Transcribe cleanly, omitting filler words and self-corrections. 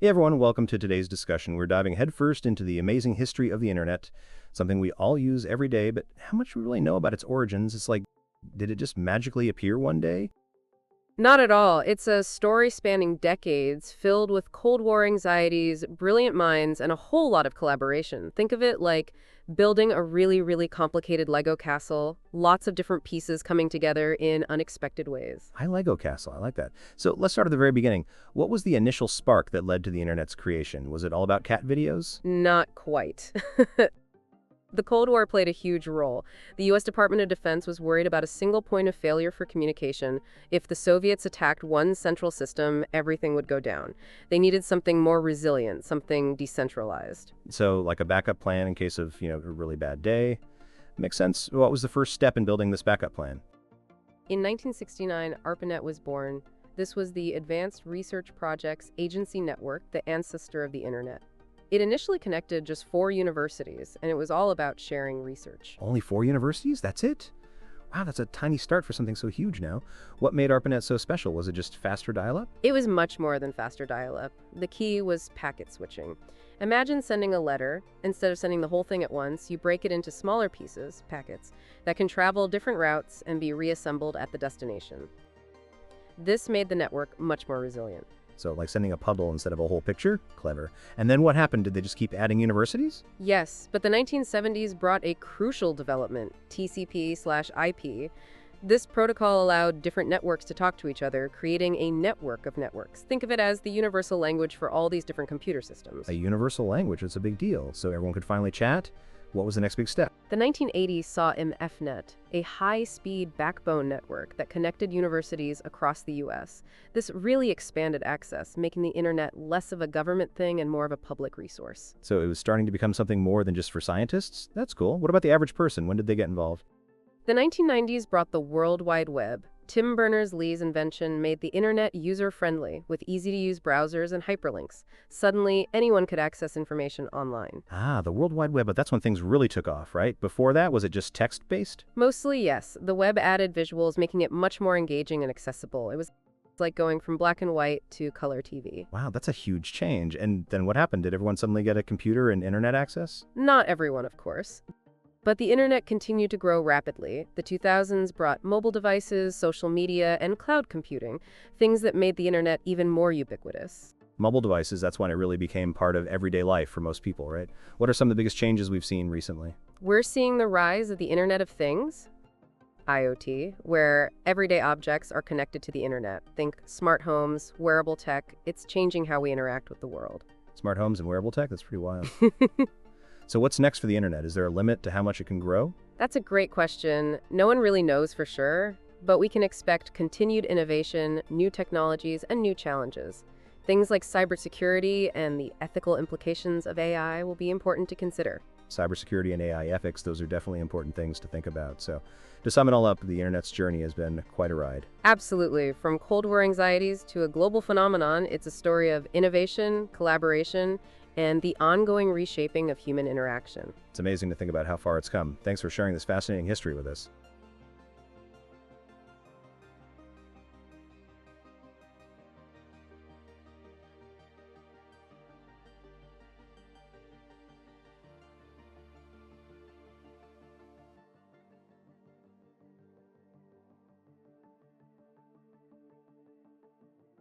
Hey everyone, welcome to today's discussion. We're diving headfirst into the amazing history of the internet, something we all use every day, but how much we really know about its origins? It's like, did it just magically appear one day? Not at all. It's a story spanning decades, filled with Cold War anxieties, brilliant minds, and a whole lot of collaboration. Think of it like building a really, really complicated Lego castle, lots of different pieces coming together in unexpected ways. Hi Lego Castle, I like that. So let's start at the very beginning. What was the initial spark that led to the internet's creation? Was it all about cat videos? Not quite. The Cold War played a huge role. The U.S. Department of Defense was worried about a single point of failure for communication. If the Soviets attacked one central system, everything would go down. They needed something more resilient, something decentralized. So like a backup plan in case of, a really bad day. Makes sense. What was the first step in building this backup plan? In 1969, ARPANET was born. This was the Advanced Research Projects Agency Network, the ancestor of the Internet. It initially connected just 4 universities, and it was all about sharing research. Only 4 universities? That's it? Wow, that's a tiny start for something so huge now. What made ARPANET so special? Was it just faster dial-up? It was much more than faster dial-up. The key was packet switching. Imagine sending a letter. Instead of sending the whole thing at once, you break it into smaller pieces, packets, that can travel different routes and be reassembled at the destination. This made the network much more resilient. So like sending a puddle instead of a whole picture? Clever. And then what happened? Did they just keep adding universities? Yes, but the 1970s brought a crucial development, TCP/IP. This protocol allowed different networks to talk to each other, creating a network of networks. Think of it as the universal language for all these different computer systems. A universal language, it's a big deal. So everyone could finally chat? What was the next big step? The 1980s saw MFNet, a high-speed backbone network that connected universities across the U.S. This really expanded access, making the internet less of a government thing and more of a public resource. So it was starting to become something more than just for scientists? That's cool. What about the average person? When did they get involved? The 1990s brought the World Wide Web. Tim Berners-Lee's invention made the internet user-friendly, with easy-to-use browsers and hyperlinks. Suddenly, anyone could access information online. Ah, the World Wide Web, but that's when things really took off, right? Before that, was it just text-based? Mostly, yes. The web added visuals, making it much more engaging and accessible. It was like going from black and white to color TV. Wow, that's a huge change. And then what happened? Did everyone suddenly get a computer and internet access? Not everyone, of course. But the internet continued to grow rapidly. The 2000s brought mobile devices, social media, and cloud computing, things that made the internet even more ubiquitous. Mobile devices, that's when it really became part of everyday life for most people, right? What are some of the biggest changes we've seen recently? We're seeing the rise of the Internet of Things, IoT, where everyday objects are connected to the internet. Think smart homes, wearable tech. It's changing how we interact with the world. Smart homes and wearable tech? That's pretty wild. So what's next for the internet? Is there a limit to how much it can grow? That's a great question. No one really knows for sure, but we can expect continued innovation, new technologies, and new challenges. Things like cybersecurity and the ethical implications of AI will be important to consider. Cybersecurity and AI ethics, those are definitely important things to think about. So to sum it all up, the internet's journey has been quite a ride. Absolutely. From Cold War anxieties to a global phenomenon, it's a story of innovation, collaboration, and the ongoing reshaping of human interaction. It's amazing to think about how far it's come. Thanks for sharing this fascinating history with us.